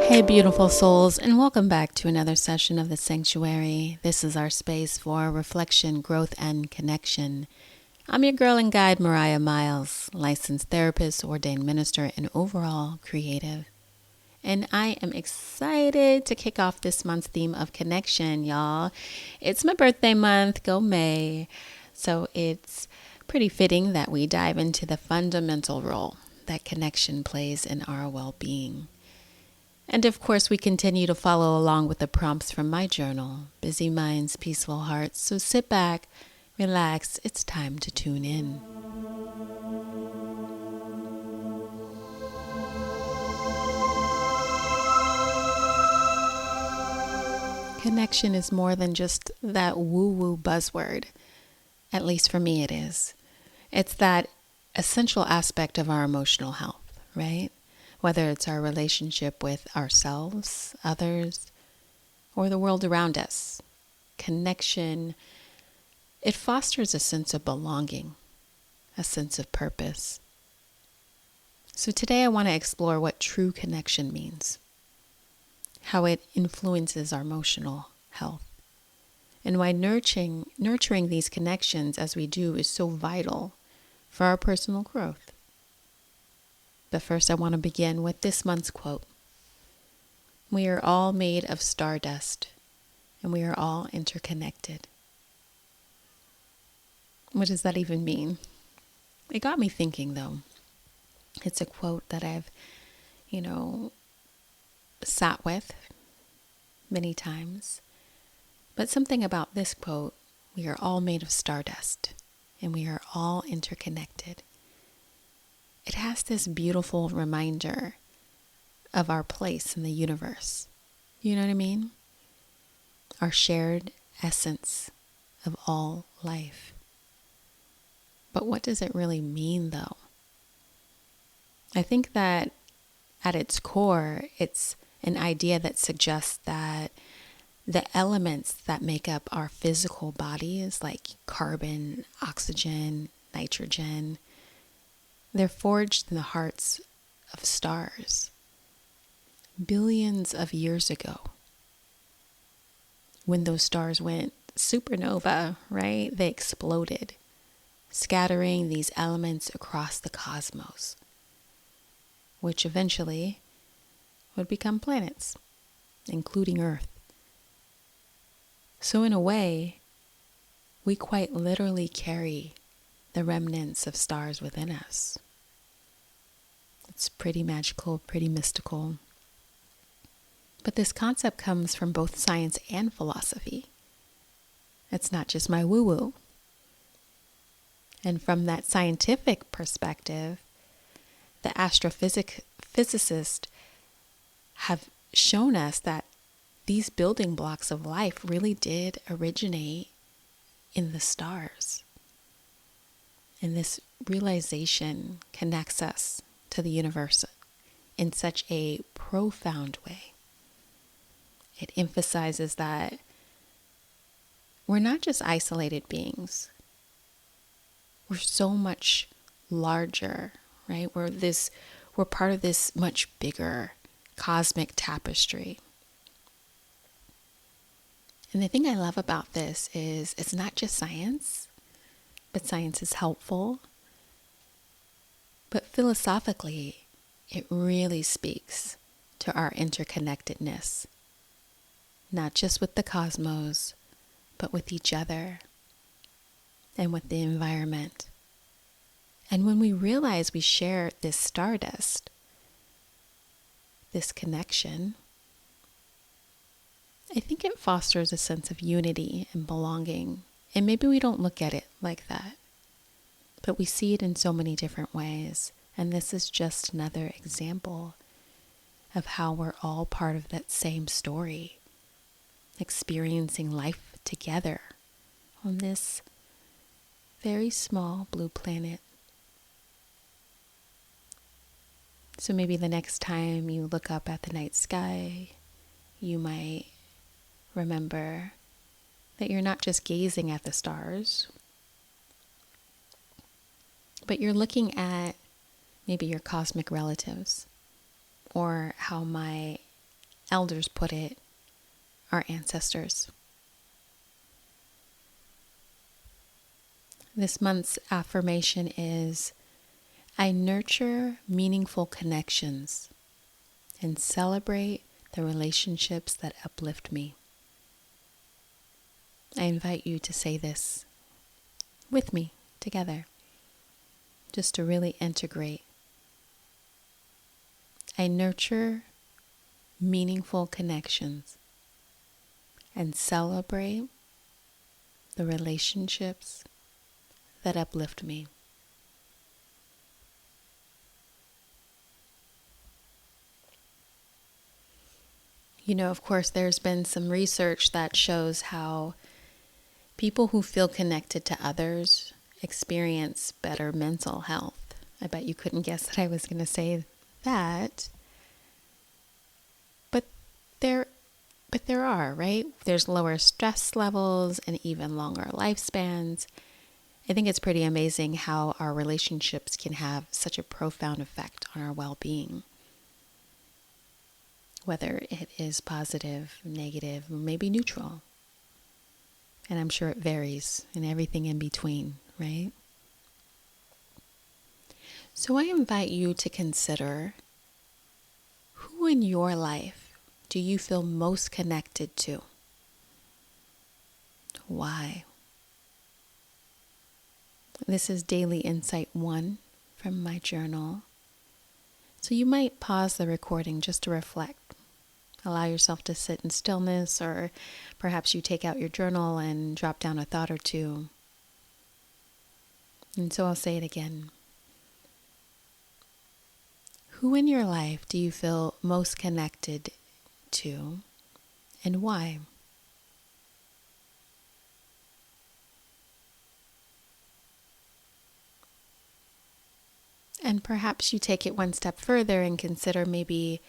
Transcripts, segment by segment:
Hey, beautiful souls, and welcome back to another session of the Sanctuary. This is our space for reflection, growth, and connection. I'm your girl and guide, Mariah Miles, licensed therapist, ordained minister, and overall creative. And I am excited to kick off this month's theme of connection, y'all. It's my birthday month, go May. So it's pretty fitting that we dive into the fundamental role that connection plays in our well-being. And of course, we continue to follow along with the prompts from my journal, Busy Minds, Peaceful Hearts. So sit back, relax, it's time to tune in. Connection is more than just that woo-woo buzzword. At least for me it is. It's that essential aspect of our emotional health, right? Whether it's our relationship with ourselves, others, or the world around us. Connection, it fosters a sense of belonging, a sense of purpose. So today I want to explore what true connection means, how it influences our emotional health, and why nurturing these connections as we do is so vital for our personal growth. But first I want to begin with this month's quote. We are all made of stardust, and we are all interconnected. What does that even mean? It got me thinking, though. It's a quote that I've, sat with many times. But something about this quote, we are all made of stardust, and we are all interconnected. It has this beautiful reminder of our place in the universe. You know what I mean? Our shared essence of all life. But what does it really mean, though? I think that at its core, it's an idea that suggests that the elements that make up our physical bodies, like carbon, oxygen, nitrogen, they're forged in the hearts of stars billions of years ago. When those stars went supernova, right? They exploded, scattering these elements across the cosmos, which eventually would become planets, including Earth. So in a way, we quite literally carry the remnants of stars within us. It's pretty magical, pretty mystical. But this concept comes from both science and philosophy. It's not just my woo-woo. And from that scientific perspective, the astrophysicists have shown us that these building blocks of life really did originate in the stars. And this realization connects us to the universe in such a profound way. It emphasizes that we're not just isolated beings. We're so much larger, right? We're part of this much bigger cosmic tapestry. And the thing I love about this is it's not just science, but science is helpful. But philosophically, it really speaks to our interconnectedness, not just with the cosmos, but with each other and with the environment. And when we realize we share this stardust, this connection, I think it fosters a sense of unity and belonging. And maybe we don't look at it like that, but we see it in so many different ways. And this is just another example of how we're all part of that same story, experiencing life together on this very small blue planet. So maybe the next time you look up at the night sky, you might remember that you're not just gazing at the stars, but you're looking at maybe your cosmic relatives, or how my elders put it, our ancestors. This month's affirmation is, I nurture meaningful connections and celebrate the relationships that uplift me. I invite you to say this with me together, just to really integrate. I nurture meaningful connections and celebrate the relationships that uplift me. You know, of course, there's been some research that shows how people who feel connected to others experience better mental health. I bet you couldn't guess that I was going to say that. But there are, right? There's lower stress levels and even longer lifespans. I think it's pretty amazing how our relationships can have such a profound effect on our well-being. Whether it is positive, negative, or maybe neutral. And I'm sure it varies and everything in between, right? So I invite you to consider, who in your life do you feel most connected to? Why? This is Daily Insight 1 from my journal. So you might pause the recording just to reflect. Allow yourself to sit in stillness, or perhaps you take out your journal and drop down a thought or two. And so I'll say it again. Who in your life do you feel most connected to, and why? And perhaps you take it one step further and consider, maybe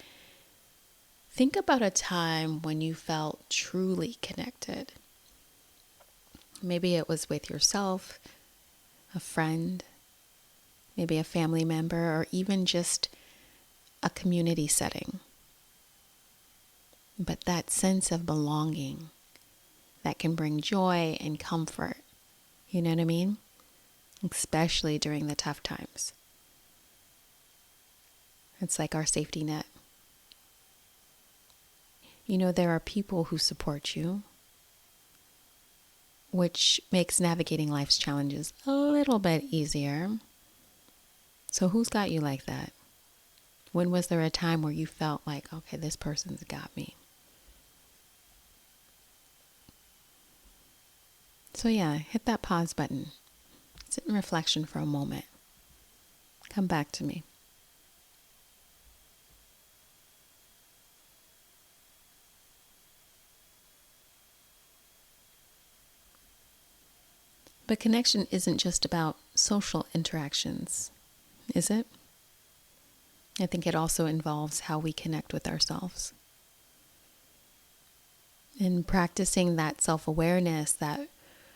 think about a time when you felt truly connected. Maybe it was with yourself, a friend, maybe a family member, or even just a community setting. But that sense of belonging that can bring joy and comfort, you know what I mean? Especially during the tough times. It's like our safety net. You know, there are people who support you, which makes navigating life's challenges a little bit easier. So who's got you like that? When was there a time where you felt like, okay, this person's got me? So yeah, hit that pause button. Sit in reflection for a moment. Come back to me. But connection isn't just about social interactions, is it? I think it also involves how we connect with ourselves. And practicing that self-awareness, that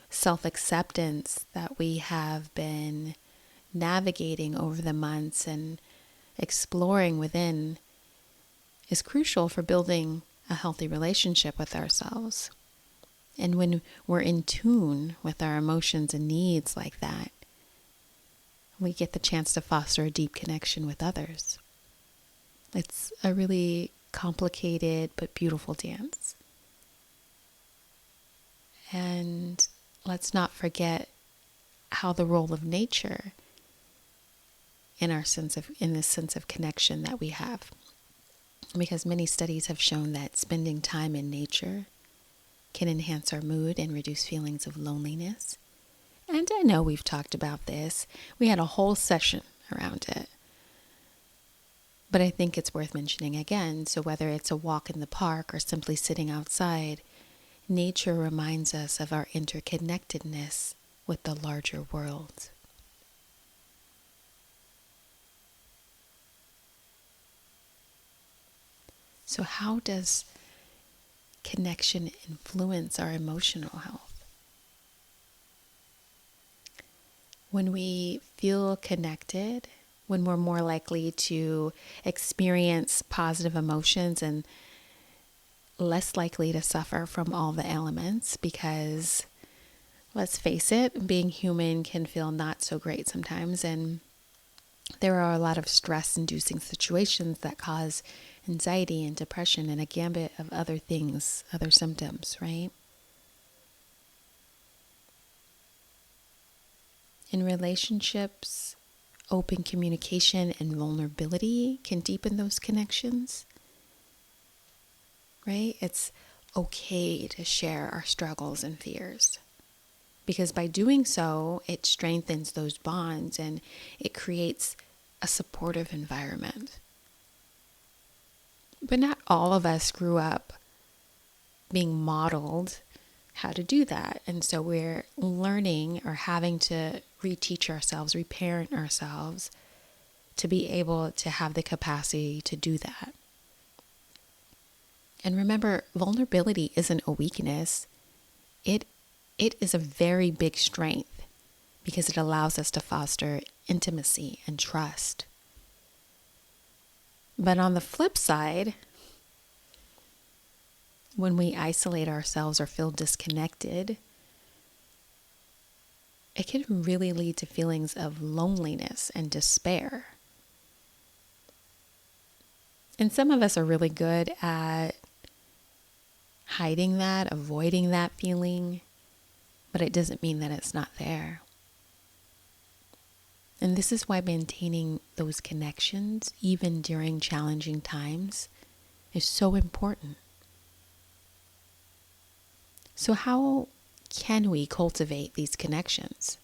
self-acceptance that we have been navigating over the months and exploring within is crucial for building a healthy relationship with ourselves. And when we're in tune with our emotions and needs like that, we get the chance to foster a deep connection with others. It's a really complicated but beautiful dance. And let's not forget how the role of nature in this sense of connection that we have. Because many studies have shown that spending time in nature can enhance our mood and reduce feelings of loneliness. And I know we've talked about this. We had a whole session around it. But I think it's worth mentioning again. So whether it's a walk in the park or simply sitting outside, nature reminds us of our interconnectedness with the larger world. So how does connection influence our emotional health? When we feel connected, when we're more likely to experience positive emotions and less likely to suffer from all the ailments because, let's face it, being human can feel not so great sometimes. And there are a lot of stress-inducing situations that cause anxiety and depression and a gambit of other things, other symptoms, right? In relationships, open communication and vulnerability can deepen those connections, right? It's okay to share our struggles and fears because by doing so, it strengthens those bonds and it creates a supportive environment. But not all of us grew up being modeled how to do that. And so we're learning or having to reteach ourselves, reparent ourselves to be able to have the capacity to do that. And remember, vulnerability isn't a weakness. It is a very big strength because it allows us to foster intimacy and trust. But on the flip side, when we isolate ourselves or feel disconnected, it can really lead to feelings of loneliness and despair. And some of us are really good at hiding that, avoiding that feeling, but it doesn't mean that it's not there. And this is why maintaining those connections, even during challenging times, is so important. So how can we cultivate these connections?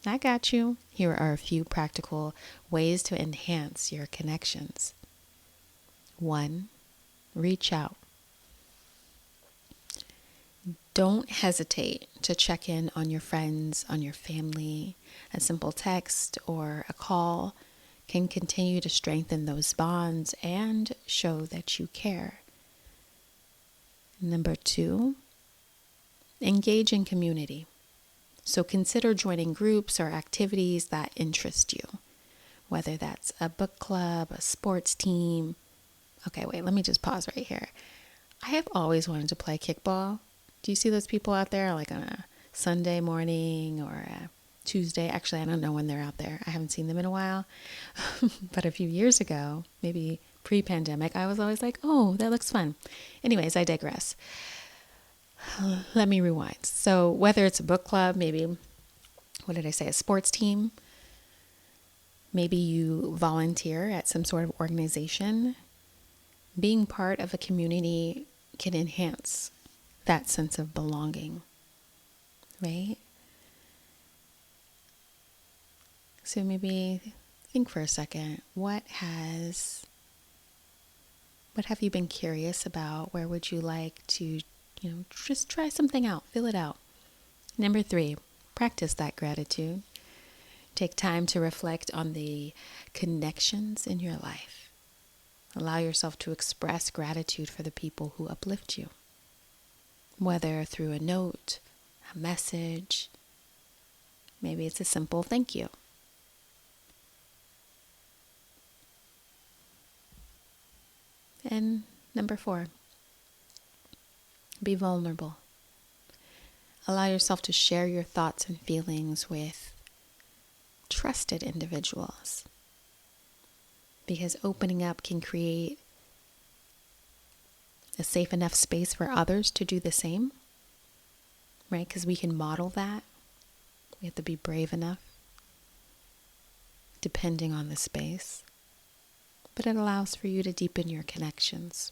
I got you. Here are a few practical ways to enhance your connections. 1, reach out. Don't hesitate to check in on your friends, on your family. A simple text or a call can continue to strengthen those bonds and show that you care. Number 2, engage in community. So consider joining groups or activities that interest you, whether that's a book club, a sports team. Okay, wait, let me just pause right here. I have always wanted to play kickball. Do you see those people out there like on a Sunday morning or a Tuesday? Actually, I don't know when they're out there. I haven't seen them in a while. But a few years ago, maybe pre-pandemic, I was always like, oh, that looks fun. Anyways, I digress. Let me rewind. So whether it's a book club, maybe, what did I say, a sports team, maybe you volunteer at some sort of organization, being part of a community can enhance that sense of belonging, right? So maybe think for a second, what have you been curious about? Where would you like to, just try something out, fill it out. Number 3, practice that gratitude. Take time to reflect on the connections in your life. Allow yourself to express gratitude for the people who uplift you, whether through a note, a message, maybe it's a simple thank you. And number 4, be vulnerable. Allow yourself to share your thoughts and feelings with trusted individuals, because opening up can create a safe enough space for others to do the same, right? Because we can model that. We have to be brave enough, depending on the space. But it allows for you to deepen your connections.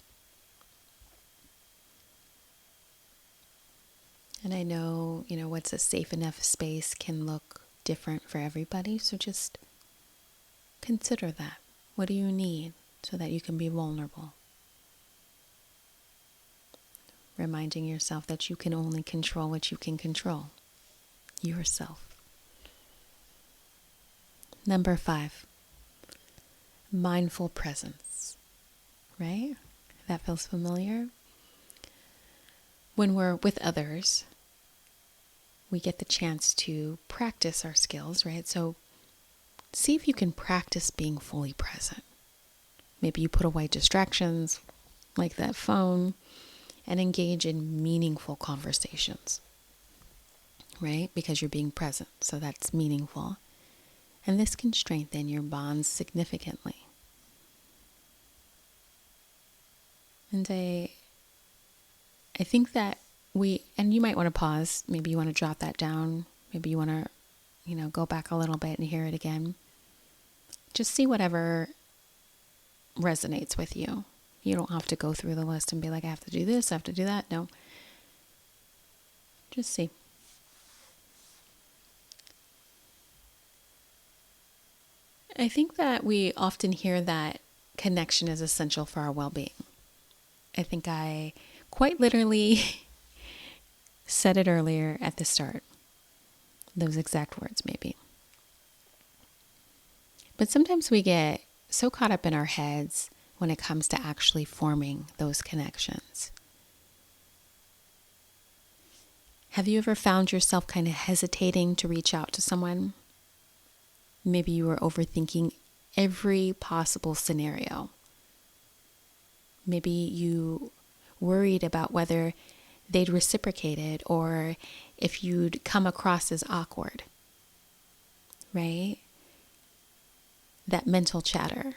And I know, what's a safe enough space can look different for everybody. So just consider that. What do you need so that you can be vulnerable? Reminding yourself that you can only control what you can control, yourself. Number 5, mindful presence, right? That feels familiar. When we're with others, we get the chance to practice our skills, right? So see if you can practice being fully present. Maybe you put away distractions like that phone, and engage in meaningful conversations, right? Because you're being present, so that's meaningful. And this can strengthen your bonds significantly. And I think that and you might want to pause. Maybe you want to jot that down. Maybe you want to, go back a little bit and hear it again. Just see whatever resonates with you. You don't have to go through the list and be like, I have to do this, I have to do that. No. Just see. I think that we often hear that connection is essential for our well-being. I think I quite literally said it earlier at the start. Those exact words, maybe. But sometimes we get so caught up in our heads when it comes to actually forming those connections. Have you ever found yourself kind of hesitating to reach out to someone? Maybe you were overthinking every possible scenario. Maybe you worried about whether they'd reciprocated or if you'd come across as awkward, right? That mental chatter.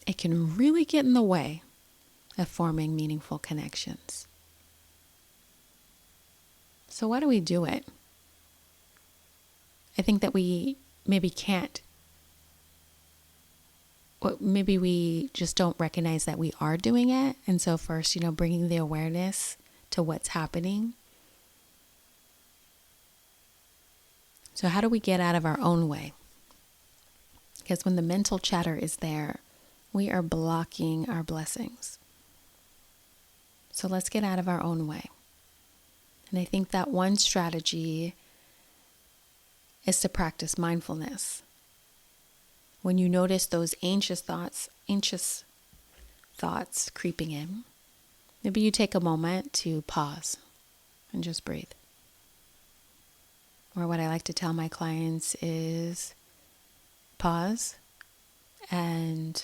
It can really get in the way of forming meaningful connections. So why do we do it? I think that we maybe can't. Well, maybe we just don't recognize that we are doing it. And so first, bringing the awareness to what's happening. So how do we get out of our own way? Because when the mental chatter is there, we are blocking our blessings. So let's get out of our own way. And I think that one strategy is to practice mindfulness. When you notice those anxious thoughts creeping in, maybe you take a moment to pause and just breathe. Or what I like to tell my clients is pause and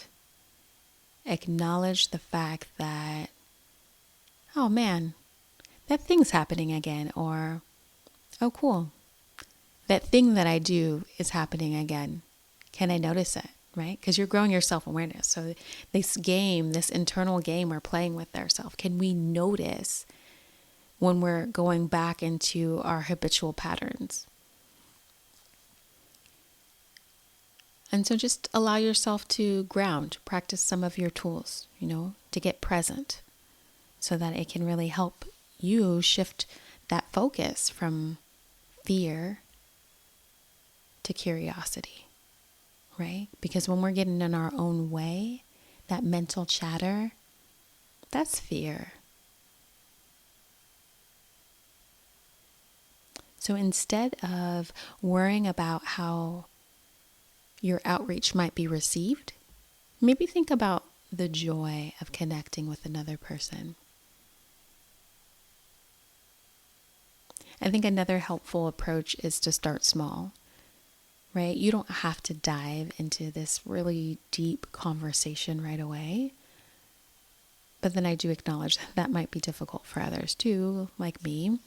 acknowledge the fact that, oh man, that thing's happening again. Or, oh cool, that thing that I do is happening again. Can I notice it, right? Because you're growing your self-awareness. So this internal game we're playing with ourselves, can we notice when we're going back into our habitual patterns? And so just allow yourself to ground, practice some of your tools, to get present so that it can really help you shift that focus from fear to curiosity, right? Because when we're getting in our own way, that mental chatter, that's fear. So instead of worrying about how your outreach might be received, maybe think about the joy of connecting with another person. I think another helpful approach is to start small, right? You don't have to dive into this really deep conversation right away. But then I do acknowledge that might be difficult for others too, like me.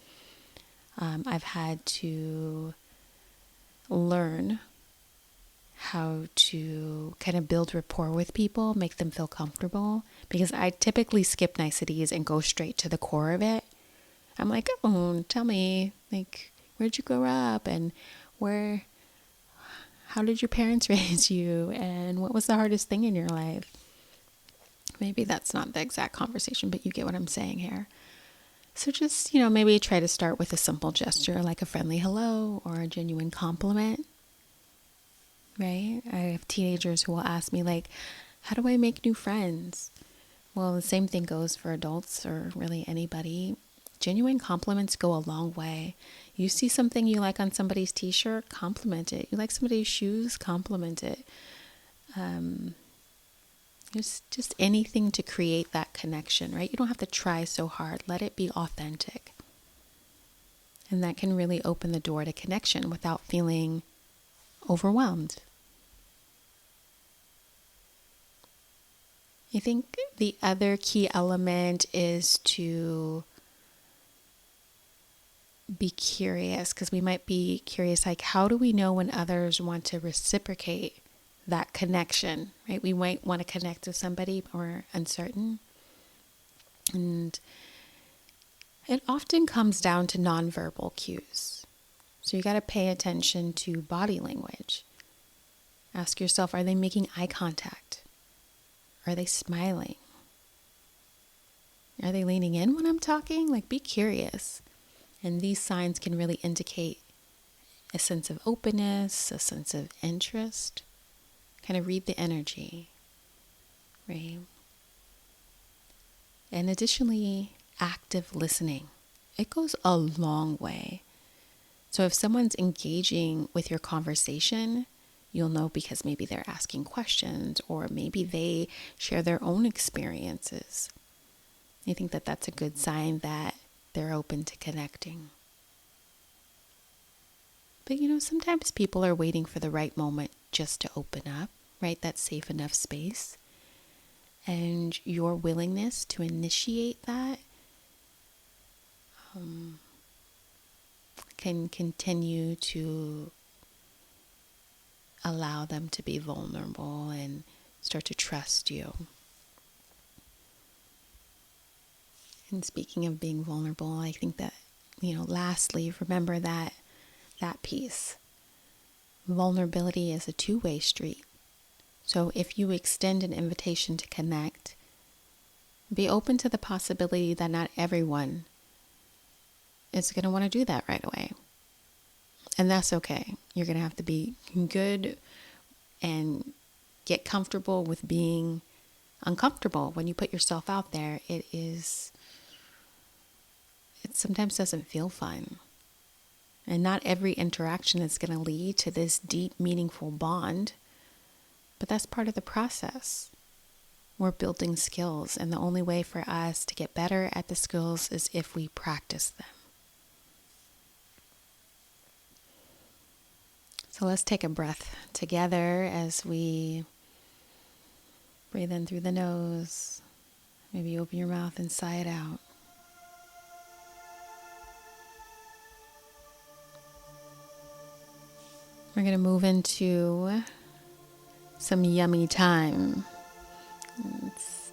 I've had to learn how to kind of build rapport with people, make them feel comfortable, because I typically skip niceties and go straight to the core of it. I'm like, oh, tell me, like, where'd you grow up and how did your parents raise you and what was the hardest thing in your life? Maybe that's not the exact conversation, but you get what I'm saying here. So just, maybe try to start with a simple gesture like a friendly hello or a genuine compliment, right? I have teenagers who will ask me like, how do I make new friends? Well, the same thing goes for adults or really anybody. Genuine compliments go a long way. You see something you like on somebody's t-shirt, compliment it. You like somebody's shoes, compliment it. Just anything to create that connection, right? You don't have to try so hard. Let it be authentic. And that can really open the door to connection without feeling overwhelmed. I think the other key element is to be curious, because we might be curious, like, how do we know when others want to reciprocate that connection, right? We might want to connect with somebody but we're uncertain. And it often comes down to nonverbal cues. So you got to pay attention to body language. Ask yourself, are they making eye contact? Are they smiling? Are they leaning in when I'm talking? Like, be curious. And these signs can really indicate a sense of openness, a sense of interest. Kind of read the energy, right? And additionally, active listening. It goes a long way. So if someone's engaging with your conversation, you'll know because maybe they're asking questions or maybe they share their own experiences. I think that that's a good sign that they're open to connecting. But sometimes people are waiting for the right moment just to open up, right? That safe enough space. And your willingness to initiate that can continue to allow them to be vulnerable and start to trust you. And speaking of being vulnerable, I think that, lastly, remember that piece. Vulnerability is a two-way street. So if you extend an invitation to connect, be open to the possibility that not everyone is going to want to do that right away. And that's okay. You're going to have to be good and get comfortable with being uncomfortable. When you put yourself out there, it sometimes doesn't feel fun. And not every interaction is going to lead to this deep, meaningful bond. But that's part of the process. We're building skills, and the only way for us to get better at the skills is if we practice them. So let's take a breath together as we breathe in through the nose. Maybe open your mouth and sigh it out. We're going to move into some yummy time. Let's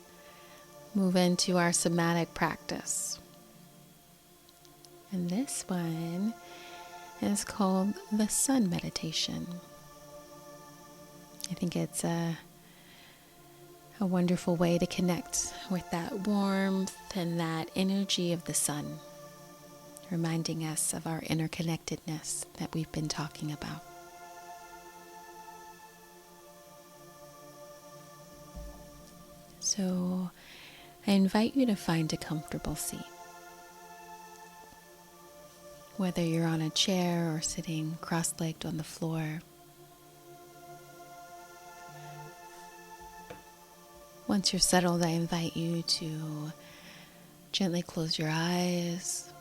move into our somatic practice. And this one is called the sun meditation. I think it's a wonderful way to connect with that warmth and that energy of the sun, reminding us of our interconnectedness that we've been talking about. So I invite you to find a comfortable seat. Whether you're on a chair or sitting cross-legged on the floor. Once you're settled, I invite you to gently close your eyes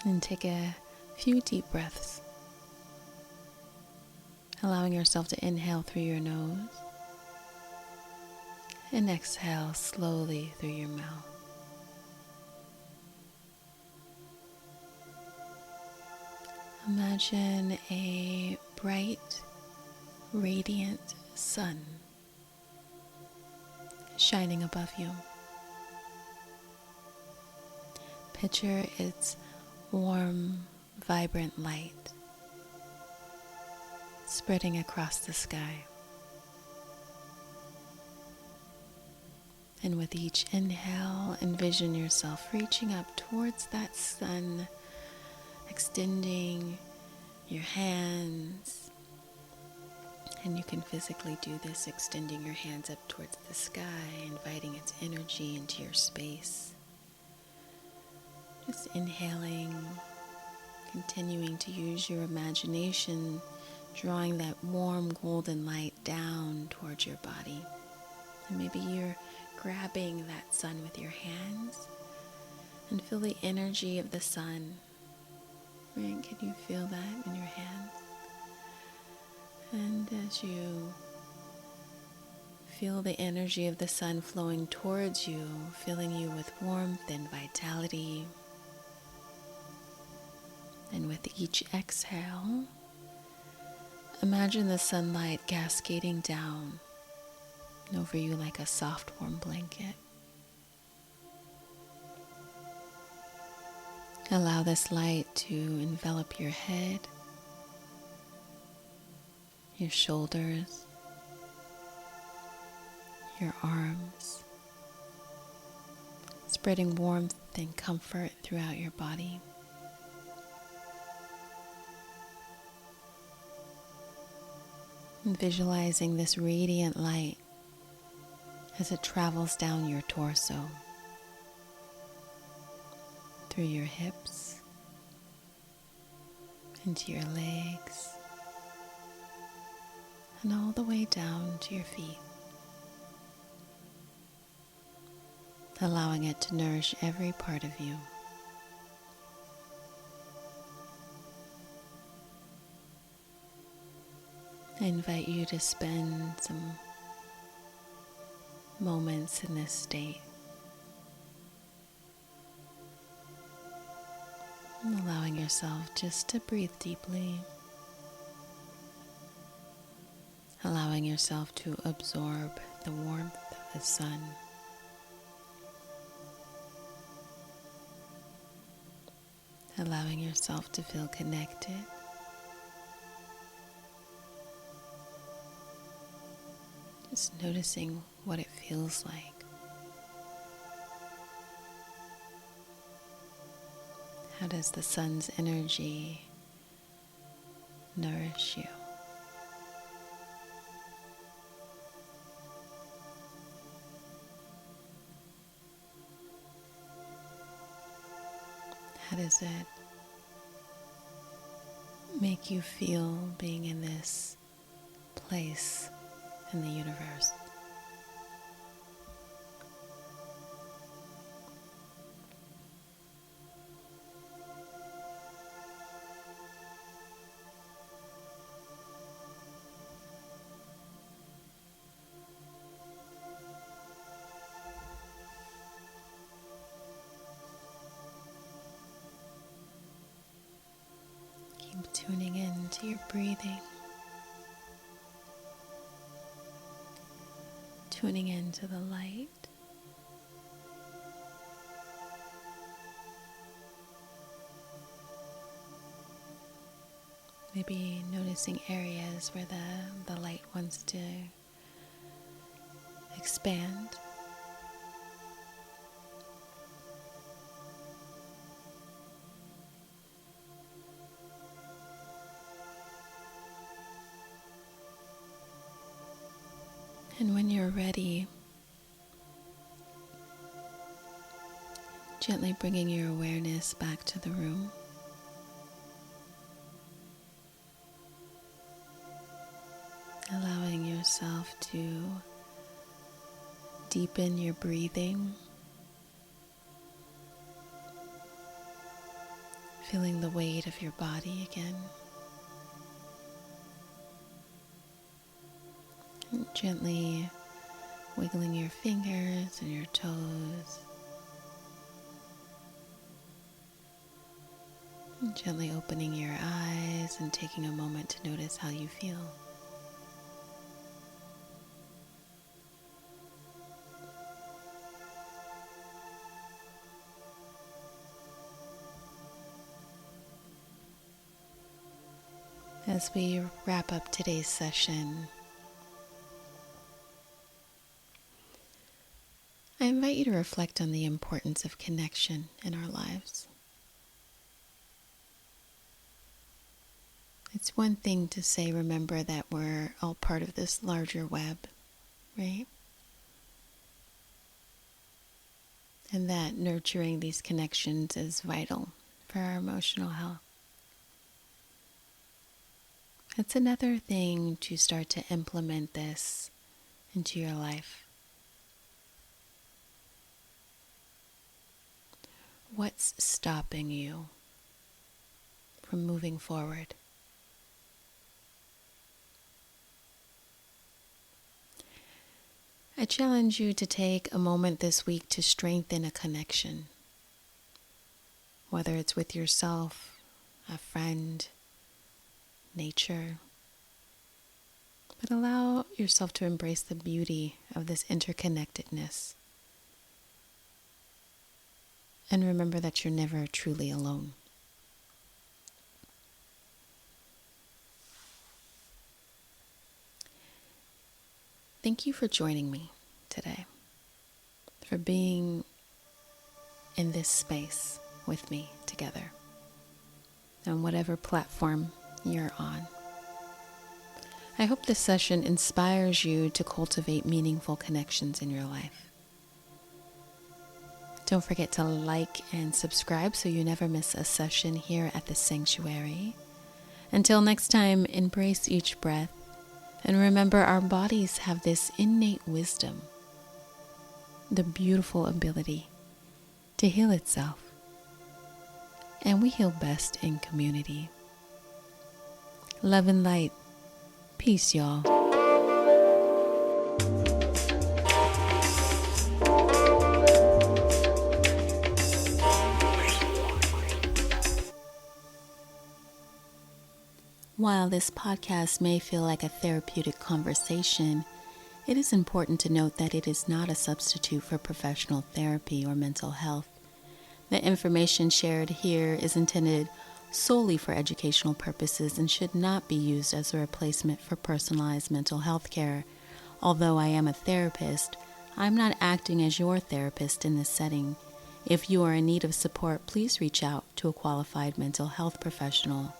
and take a few deep breaths, allowing yourself to inhale through your nose and exhale slowly through your mouth. Imagine a bright, radiant sun shining above you. Picture its warm, vibrant light spreading across the sky. And with each inhale, envision yourself reaching up towards that sun, extending your hands. And you can physically do this, extending your hands up towards the sky, inviting its energy into your space. Just inhaling, continuing to use your imagination, drawing that warm golden light down towards your body. And maybe you're grabbing that sun with your hands and feel the energy of the sun. Right? Can you feel that in your hands? And as you Feel the energy of the sun flowing towards you, filling you with warmth and vitality. And with each exhale, imagine the sunlight cascading down over you like a soft, warm blanket. Allow this light to envelop your head, your shoulders, your arms, spreading warmth and comfort throughout your body. And visualizing this radiant light as it travels down your torso, through your hips, into your legs, and all the way down to your feet, allowing it to nourish every part of you. I invite you to spend some moments in this state, allowing yourself just to breathe deeply, allowing yourself to absorb the warmth of the sun. Allowing yourself to feel connected. Just noticing what it feels like. How does the sun's energy nourish you? How does it make you feel being in this place in the universe? Keep tuning into your breathing, tuning into the light. Maybe noticing areas where the light wants to expand. And when you're ready, gently bringing your awareness back to the room. Allowing yourself to deepen your breathing. Feeling the weight of your body again. And gently wiggling your fingers and your toes. And gently opening your eyes and taking a moment to notice how you feel. As we wrap up today's session, I invite you to reflect on the importance of connection in our lives. It's one thing to say, remember that we're all part of this larger web, right? And that nurturing these connections is vital for our emotional health. It's another thing to start to implement this into your life. What's stopping you from moving forward? I challenge you to take a moment this week to strengthen a connection, whether it's with yourself, a friend, nature. But allow yourself to embrace the beauty of this interconnectedness. And remember that you're never truly alone. Thank you for joining me today, for being in this space with me together, on whatever platform you're on. I hope this session inspires you to cultivate meaningful connections in your life. Don't forget to like and subscribe so you never miss a session here at the Sanctuary. Until next time, embrace each breath and remember our bodies have this innate wisdom, the beautiful ability to heal itself. And we heal best in community. Love and light. Peace, y'all. While this podcast may feel like a therapeutic conversation, it is important to note that it is not a substitute for professional therapy or mental health. The information shared here is intended solely for educational purposes and should not be used as a replacement for personalized mental health care. Although I am a therapist, I'm not acting as your therapist in this setting. If you are in need of support, please reach out to a qualified mental health professional.